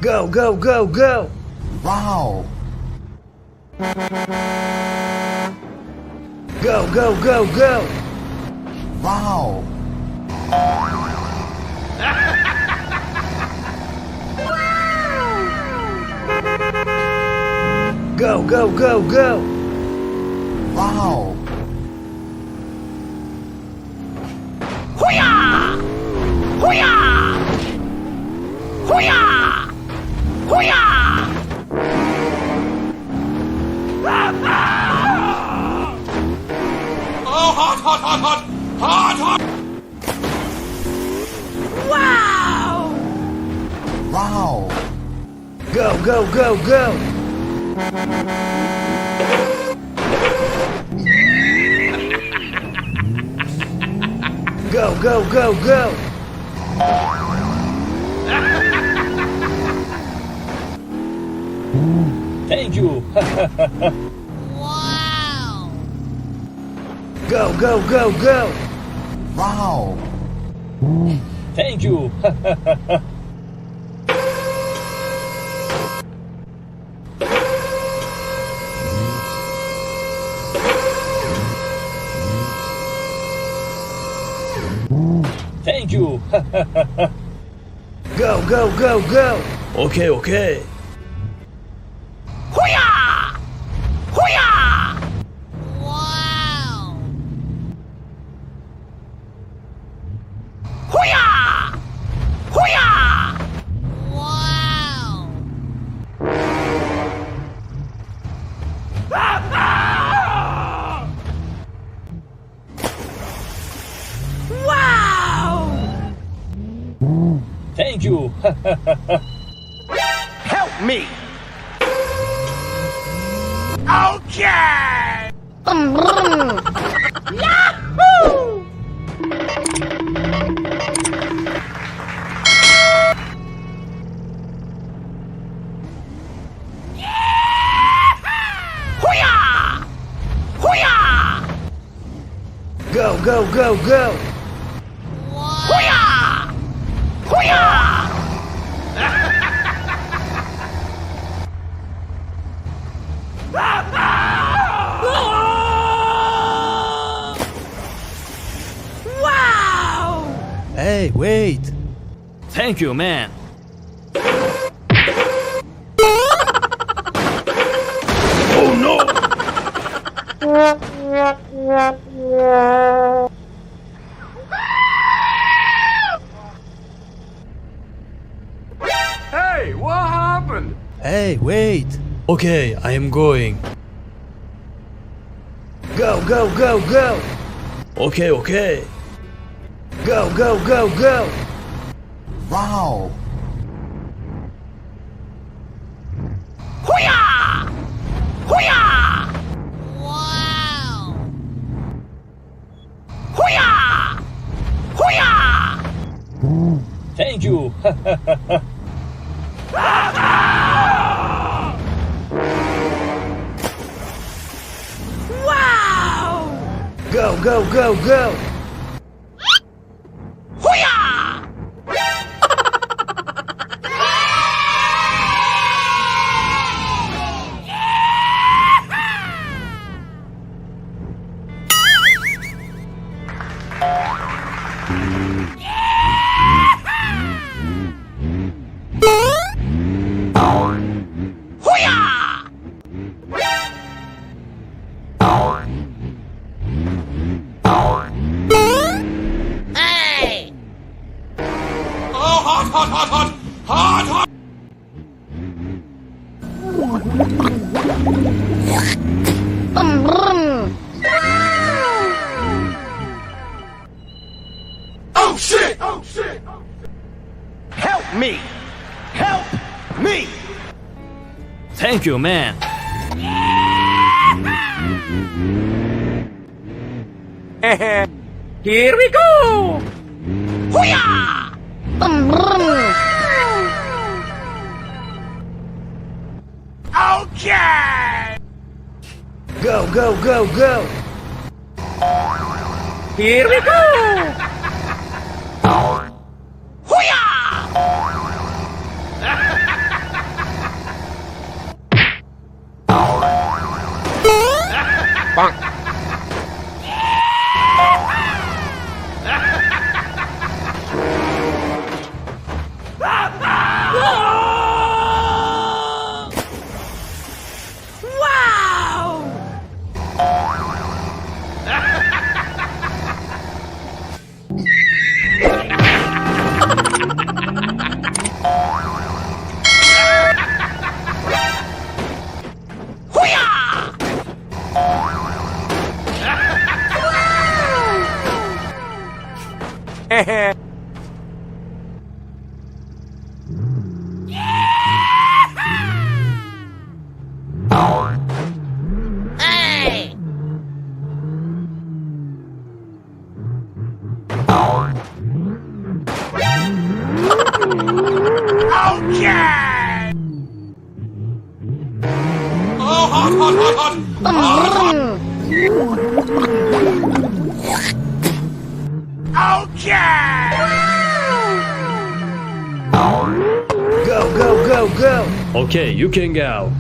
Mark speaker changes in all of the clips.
Speaker 1: Go, go, go, go!
Speaker 2: Wow!
Speaker 1: Go, go, go, go!
Speaker 2: Wow!
Speaker 1: Go, go, go, go!
Speaker 2: Wow!
Speaker 3: Hoo-yah! Hoo-yah! Hoo-yah! Hoo-yah!
Speaker 4: Oh, hot, hot, hot, hot! Hot, hot!
Speaker 3: Wow!
Speaker 2: Wow!
Speaker 1: Go, go, go, go! Go, go, go, go!
Speaker 5: Thank you.
Speaker 3: Wow!
Speaker 1: Go, go, go, go!
Speaker 2: Wow!
Speaker 5: Thank you. Thank you.
Speaker 1: Go, go, go, go! Okay, okay.
Speaker 3: Hoo-yah! Hoo-yah! Wow! Hoo-yah! Hoo-yah! Wow! Wow!
Speaker 5: Thank you.
Speaker 3: Help me! Okay! Yahoo! Hoo-yah! Hoo-yah!
Speaker 1: Go, go, go, go!
Speaker 3: Hoo-yah! Hoo-yah! Wow!
Speaker 1: Hey, wait!
Speaker 5: Thank you, man.
Speaker 1: Oh no!
Speaker 4: Hey, what happened?
Speaker 1: Hey, wait! Okay, I am going. Go, go, go, go! Okay, okay. Go, go, go, go!
Speaker 2: Wow!
Speaker 3: Hoo-yah! Hoo-yah! Wow! Hoo-yah! Hoo-yah!
Speaker 5: Thank you.
Speaker 3: Wow!
Speaker 1: Go, go, go, go!
Speaker 3: Hoo-yah! Hoo-yah! Hey!
Speaker 4: Oh, hot, hot, hot, hot! Hot, hot! Oh shit! Oh shit!
Speaker 3: Help me! Help me!
Speaker 5: Thank you, man.
Speaker 3: Here we go! Hoo-yah! Okay!
Speaker 1: Go, go, go, go!
Speaker 3: Here we go! Hoo-yah! Bonk. Hey! Okay!
Speaker 4: Oh, hot, hot, hot, hot! Hot, hot!
Speaker 3: Okay!
Speaker 1: Go, go, go, go!
Speaker 5: Okay, you can go.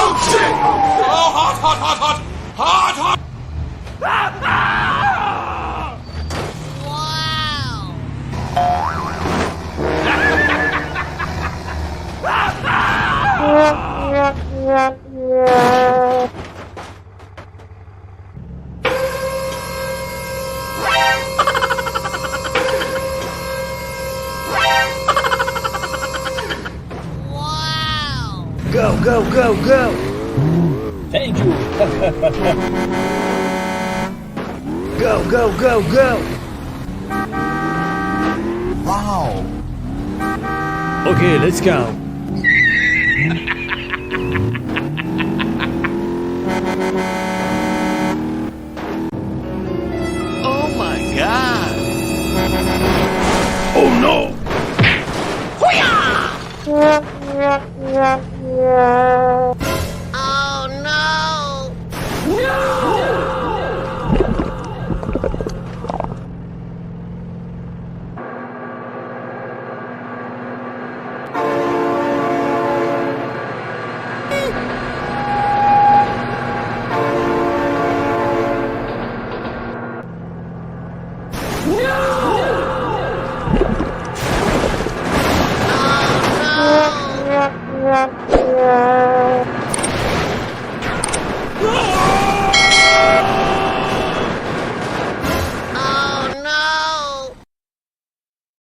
Speaker 4: Oh, shit! Oh, hot, hot, hot, hot! Hot, hot!
Speaker 1: Go, go, go, go!
Speaker 5: Thank you.
Speaker 1: Go, go, go, go!
Speaker 2: Wow.
Speaker 5: Okay, let's go.